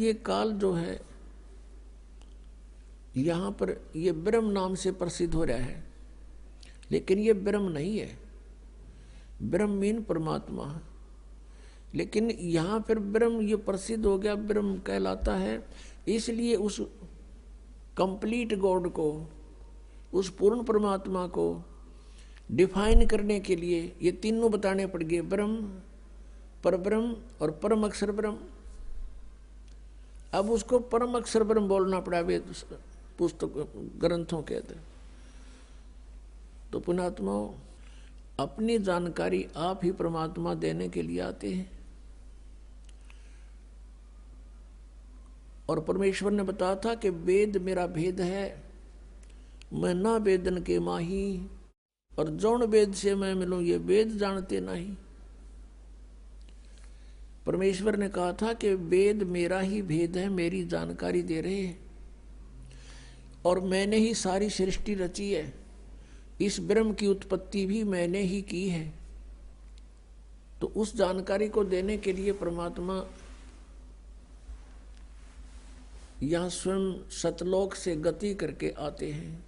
ये काल जो है यहाँ पर ये ब्रह्म नाम से प्रसिद्ध हो रहा है, लेकिन ये ब्रह्म नहीं है। ब्रह्म मीन परमात्मा, लेकिन यहाँ फिर ब्रह्म ये प्रसिद्ध हो गया, ब्रह्म कहलाता है। इसलिए उस कंप्लीट गॉड को, उस पूर्ण परमात्मा को डिफाइन करने के लिए ये तीनों बताने पड़ गए, ब्रह्म, परब्रह्म और परम अक्षर ब्रह्म। अब उसको परम अक्षर ब्रह्म बोलना पड़ा वेद पुस्तक ग्रंथों के अंदर। तो पुण्यात्मा, अपनी जानकारी आप ही परमात्मा देने के लिए आते हैं। और परमेश्वर ने बताया था कि वेद मेरा भेद है, मैं ना वेदन के माही, और जौन वेद से मैं मिलूं ये वेद जानते नहीं। परमेश्वर ने कहा था कि वेद मेरा ही भेद है, मेरी जानकारी दे रहे हैं, और मैंने ही सारी सृष्टि रची है, इस ब्रह्म की उत्पत्ति भी मैंने ही की है। तो उस जानकारी को देने के लिए परमात्मा यहां स्वयं सतलोक से गति करके आते हैं।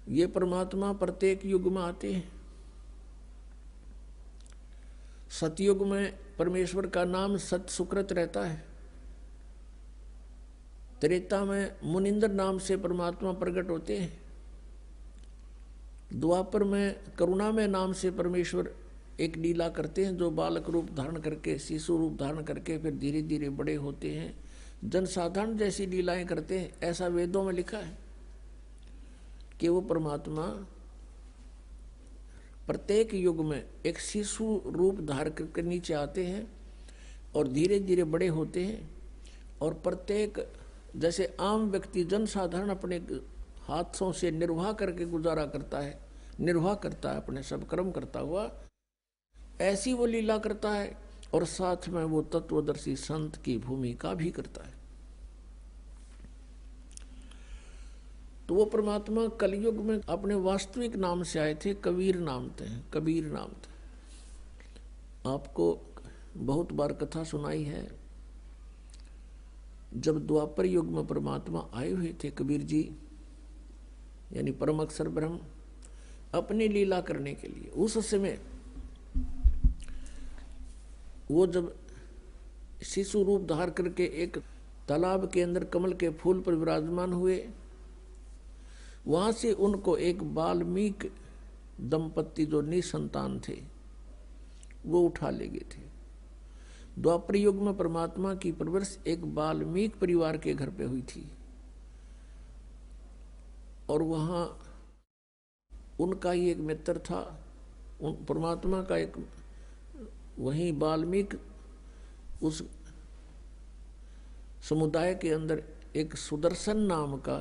ये परमात्मा प्रत्येक युग में आते हैं। सतयुग में परमेश्वर का नाम सत सुकृत रहता है। त्रेता में मुनिंद्र नाम से परमात्मा प्रकट होते हैं। द्वापर में करुणामय नाम से परमेश्वर एक लीला करते हैं, जो बालक रूप धारण करके, शिशु रूप धारण करके फिर धीरे धीरे बड़े होते हैं, जनसाधारण जैसी लीलाएं करते हैं। ऐसा वेदों में लिखा है कि वो परमात्मा प्रत्येक युग में एक शिशु रूप धारण करके नीचे आते हैं और धीरे धीरे बड़े होते हैं। और प्रत्येक, जैसे आम व्यक्ति जनसाधारण अपने हाथों से निर्वाह करके गुजारा करता है, निर्वाह करता है अपने सब कर्म करता हुआ, ऐसी वो लीला करता है। और साथ में वो तत्वदर्शी संत की भूमिका भी करता है। तो वो परमात्मा कलयुग में अपने वास्तविक नाम से आए थे, कबीर नाम थे, कबीर नाम थे। आपको बहुत बार कथा सुनाई है, जब द्वापर युग में परमात्मा आए हुए थे कबीर जी, यानी परम अक्षर ब्रह्म, अपनी लीला करने के लिए। उस समय वो जब शिशु रूप धार करके एक तालाब के अंदर कमल के फूल पर विराजमान हुए, वहां से उनको एक वाल्मीकि दंपत्ति जो निसंतान थे वो उठा ले गए थे। द्वापर युग में परमात्मा की परवरिश एक वाल्मीकि परिवार के घर पे हुई थी, और वहां उनका ही एक मित्र था, उन परमात्मा का एक, वहीं वाल्मीकि उस समुदाय के अंदर एक सुदर्शन नाम का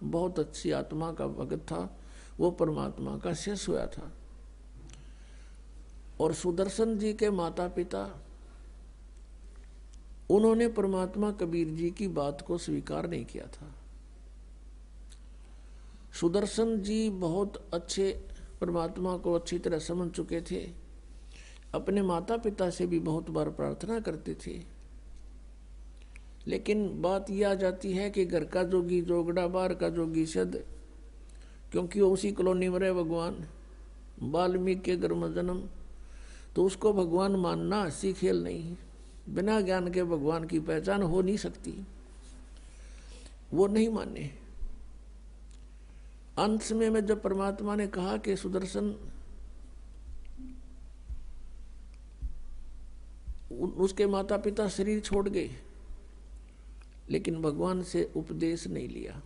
बहुत अच्छी आत्मा का भगत था, वो परमात्मा का शिष्य हुआ था। और सुदर्शन जी के माता पिता, उन्होंने परमात्मा कबीर जी की बात को स्वीकार नहीं किया था। सुदर्शन जी बहुत अच्छे परमात्मा को अच्छी तरह समझ चुके थे, अपने माता पिता से भी बहुत बार प्रार्थना करते थे। लेकिन बात यह आ जाती है कि घर का जोगी जोगड़ा, बाहर का जोगी सद, क्योंकि वो उसी कॉलोनी में रहे भगवान, वाल्मीकि के घर में जन्म, तो उसको भगवान मानना हंसी खेल नहीं। बिना ज्ञान के भगवान की पहचान हो नहीं सकती, वो नहीं माने। अंत में जब परमात्मा ने कहा कि सुदर्शन, उसके माता पिता शरीर छोड़ गए, लेकिन भगवान से उपदेश नहीं लिया।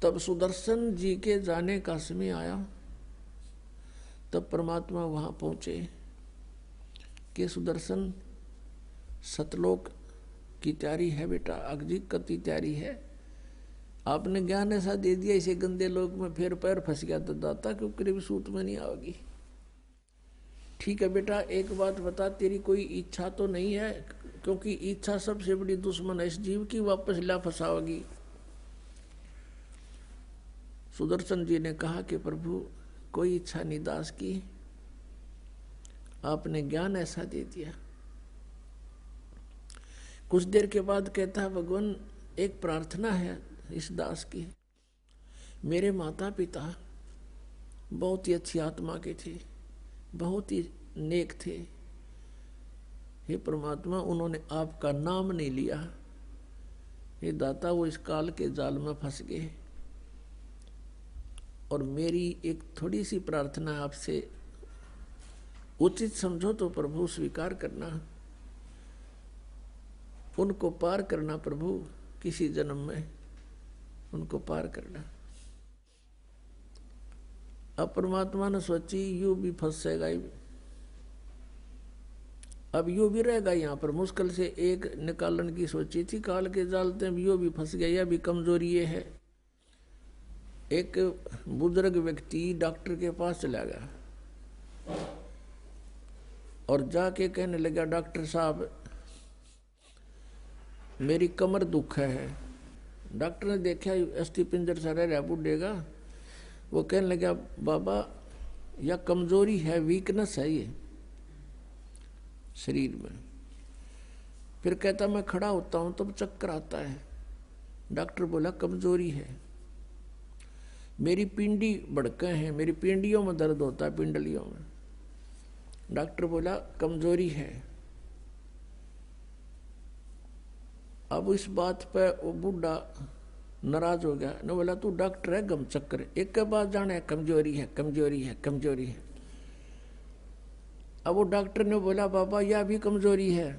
तब सुदर्शन जी के जाने का समय आया, तब परमात्मा वहां पहुंचे कि सुदर्शन, सतलोक की तैयारी है बेटा, अग्जिक की तैयारी है। आपने ज्ञान ऐसा दे दिया, इसे गंदे लोक में फिर पैर फंस गया तो दाता क्यों करीब सूत में नहीं आओगी। ठीक है बेटा, एक बात बता, तेरी कोई इच्छा तो नहीं है, क्योंकि इच्छा सबसे बड़ी दुश्मन है इस जीव की, वापस ला फंसाओगी। सुदर्शन जी ने कहा कि प्रभु, कोई इच्छा नहीं दास की, आपने ज्ञान ऐसा दे दिया। कुछ देर के बाद कहता है, भगवान एक प्रार्थना है इस दास की। मेरे माता पिता बहुत ही अच्छी आत्मा के थे, बहुत ही नेक थे। हे परमात्मा, उन्होंने आपका नाम नहीं लिया। हे दाता, वो इस काल के जाल में फंस गए। और मेरी एक थोड़ी सी प्रार्थना आपसे, उचित समझो तो प्रभु स्वीकार करना, उनको पार करना प्रभु, किसी जन्म में उनको पार करना। अब परमात्मा ने सोची यू भी फंसेगा ही, अब यू भी रहेगा यहाँ पर। मुश्किल से एक निकालन की सोची थी काल के जाल से, यू भी फंस गया। यह भी कमजोरी ये है। एक बुजुर्ग व्यक्ति डॉक्टर के पास चला गया और जाके कहने लगा, डॉक्टर साहब मेरी कमर दुख है। डॉक्टर ने देखा अस्थि पिंजर सा रह बुढ़ेगा, वो कहने लगा, बाबा यह कमजोरी है, वीकनेस है ये शरीर में। फिर कहता मैं खड़ा होता हूं तब चक्कर आता है। डॉक्टर बोला कमजोरी है। मेरी पिंडी भड़के हैं, मेरी पिंडियों में दर्द होता है, पिंडलियों में। डॉक्टर बोला कमजोरी है। अब इस बात पे वो बूढ़ा नाराज हो गया। ने बोला तू डॉक्टर है गम चक्कर, एक के बाद जाने कमजोरी है कमजोरी है कमजोरी है। अब वो डॉक्टर ने बोला बाबा यह भी कमजोरी है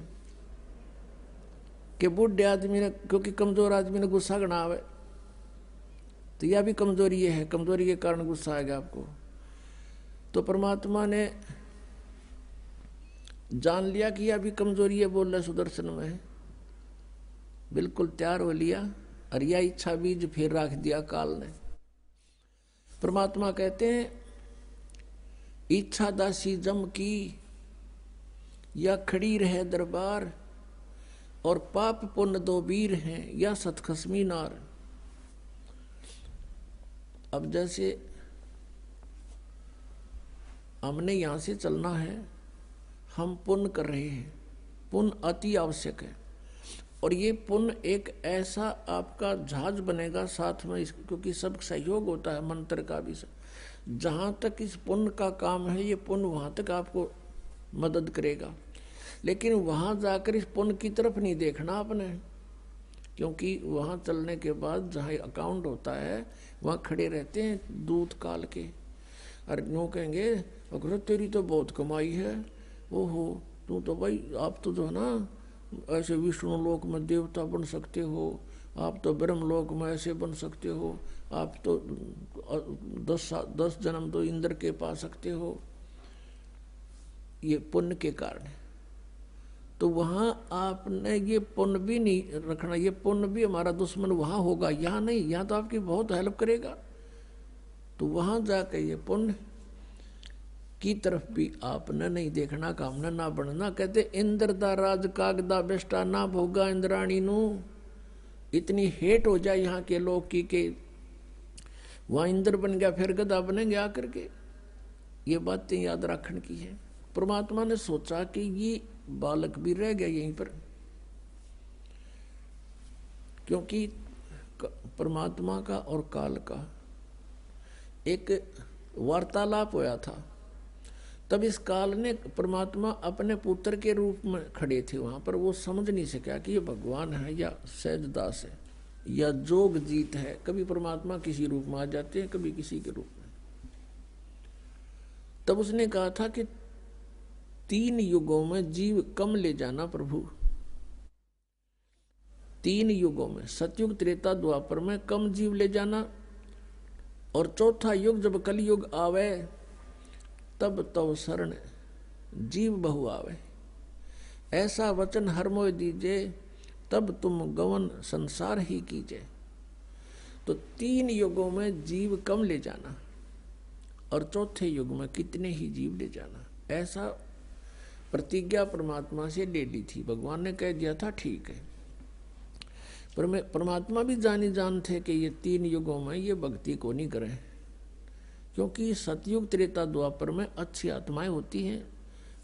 कि बूढ़े आदमी ने, क्योंकि कमजोर आदमी ने गुस्सा गना आवे, तो यह भी कमजोरी है, कमजोरी के कारण गुस्सा आएगा आपको। तो परमात्मा ने जान लिया कि यह भी कमजोरी है, बोल रहे सुदर्शन में, बिल्कुल तैयार हो लिया। और यह इच्छा बीज फिर रख दिया काल ने। परमात्मा कहते हैं इच्छा दासी जम की, या खड़ी रहे दरबार, और पाप पुण्य दो वीर हैं, या सतखसमी नार। अब जैसे हमने यहां से चलना है, हम पुण्य कर रहे हैं, पुण्य अति आवश्यक है। और ये पुण्य एक ऐसा आपका जहाज बनेगा साथ में, क्योंकि सब सहयोग होता है मंत्र का भी। जहाँ तक इस पुण्य का काम है, ये पुण्य वहाँ तक आपको मदद करेगा। लेकिन वहाँ जाकर इस पुण्य की तरफ नहीं देखना आपने, क्योंकि वहाँ चलने के बाद जहाँ अकाउंट होता है वहाँ खड़े रहते हैं दूत काल के। और यूँ कहेंगे अगर तेरी तो बहुत कमाई है, ओहो तू तो भाई, आप तो जो है ना ऐसे विष्णु लोक में देवता बन सकते हो, आप तो ब्रह्म लोक में ऐसे बन सकते हो, आप तो 10 जन्म तो इंद्र के पा सकते हो, ये पुण्य के कारण। तो वहाँ आपने ये पुण्य भी नहीं रखना, ये पुण्य भी हमारा दुश्मन वहाँ होगा, यहाँ नहीं। यहाँ तो आपकी बहुत हेल्प करेगा। तो वहाँ जाकर ये पुण्य की तरफ भी आपने नहीं देखना, कामना ना बनना। कहते इंद्र दा राज कागदा बेस्टा ना भोगा इंद्राणी नू। इतनी हेट हो जाए यहाँ के लोग की के वहाँ इंद्र बन गया फिर गधा बनेंगे आकर के। ये बातें याद रखने की है। परमात्मा ने सोचा कि ये बालक भी रह गया यहीं पर, क्योंकि परमात्मा का और काल का एक वार्तालाप होया था। तब इस काल ने, परमात्मा अपने पुत्र के रूप में खड़े थे वहां पर, वो समझ नहीं सका कि ये भगवान है या सहजदास है या जोग जीत है। कभी परमात्मा किसी रूप में आ जाते हैं, कभी किसी के रूप में। तब उसने कहा था कि 3 युगों में जीव कम ले जाना प्रभु। 3 युगों में, सतयुग त्रेता द्वापर में कम जीव ले जाना, और चौथा युग जब कलयुग आवे तब तव शरण जीव बहु आवे। ऐसा वचन हर मोय दीजे, तब तुम गवन संसार ही कीजे। तो 3 युगों में जीव कम ले जाना और चौथे युग में कितने ही जीव ले जाना, ऐसा प्रतिज्ञा परमात्मा से ले ली थी। भगवान ने कह दिया था ठीक है। पर परमात्मा भी जान थे कि ये 3 युगों में ये भक्ति को नहीं करें, क्योंकि सतयुग त्रेता द्वापर में अच्छी आत्माएं होती हैं,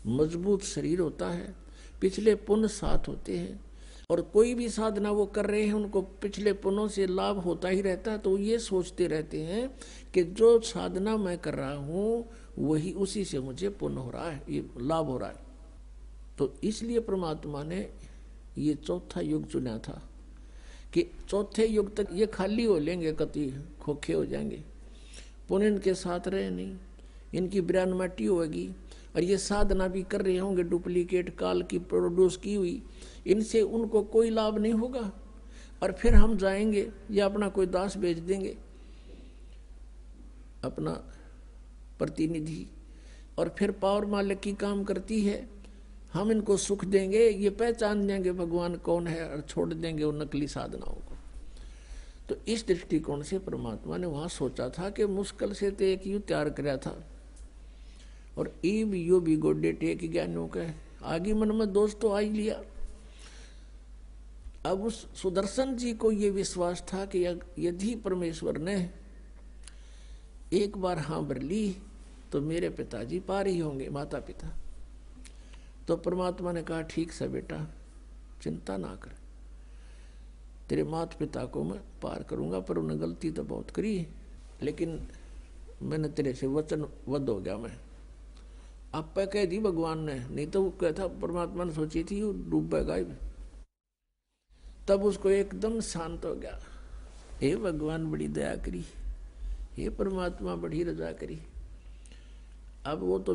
मजबूत शरीर होता है, पिछले पुण्य साथ होते हैं, और कोई भी साधना वो कर रहे हैं उनको पिछले पुण्यों से लाभ होता ही रहता है, तो ये सोचते रहते हैं कि जो साधना मैं कर रहा हूँ वही उसी से मुझे पुण्य हो रहा है, ये लाभ हो रहा है। तो इसलिए परमात्मा ने ये चौथा युग चुना था कि चौथे युग तक ये खाली हो लेंगे, कति खोखे हो जाएंगे, पुण्य इनके साथ रहे नहीं, इनकी ब्रान माटी होगी और ये साधना भी कर रहे होंगे डुप्लीकेट काल की प्रोड्यूस की हुई, इनसे उनको कोई लाभ नहीं होगा। और फिर हम जाएंगे या अपना कोई दास भेज देंगे, अपना प्रतिनिधि, और फिर पावर मालिक की काम करती है, हम इनको सुख देंगे, ये पहचान देंगे भगवान कौन है और छोड़ देंगे उन नकली साधनाओं को। तो इस दृष्टिकोण से परमात्मा ने वहां सोचा था कि मुश्किल से तो एक युग तैयार कराया था और ईब यो भी गोडे टेक ज्ञानों के आगे मन में दोष तो आ ही लिया। अब उस सुदर्शन जी को ये विश्वास था कि यदि परमेश्वर ने एक बार हाँ भर ली तो मेरे पिताजी पार ही होंगे, माता पिता। तो परमात्मा ने कहा ठीक से बेटा, चिंता ना कर, तेरे माता पिता को मैं पार करूंगा, पर उन्होंने गलती तो बहुत करी, लेकिन मैंने तेरे से वचनबद्ध हो गया। मैं आप पे कह दी भगवान ने, नहीं तो वो कहता परमात्मा ने सोची थी वो डूबेगा। तब उसको एकदम शांत हो गया, हे भगवान बड़ी दया करी, हे परमात्मा बड़ी रजा करी। अब वो तो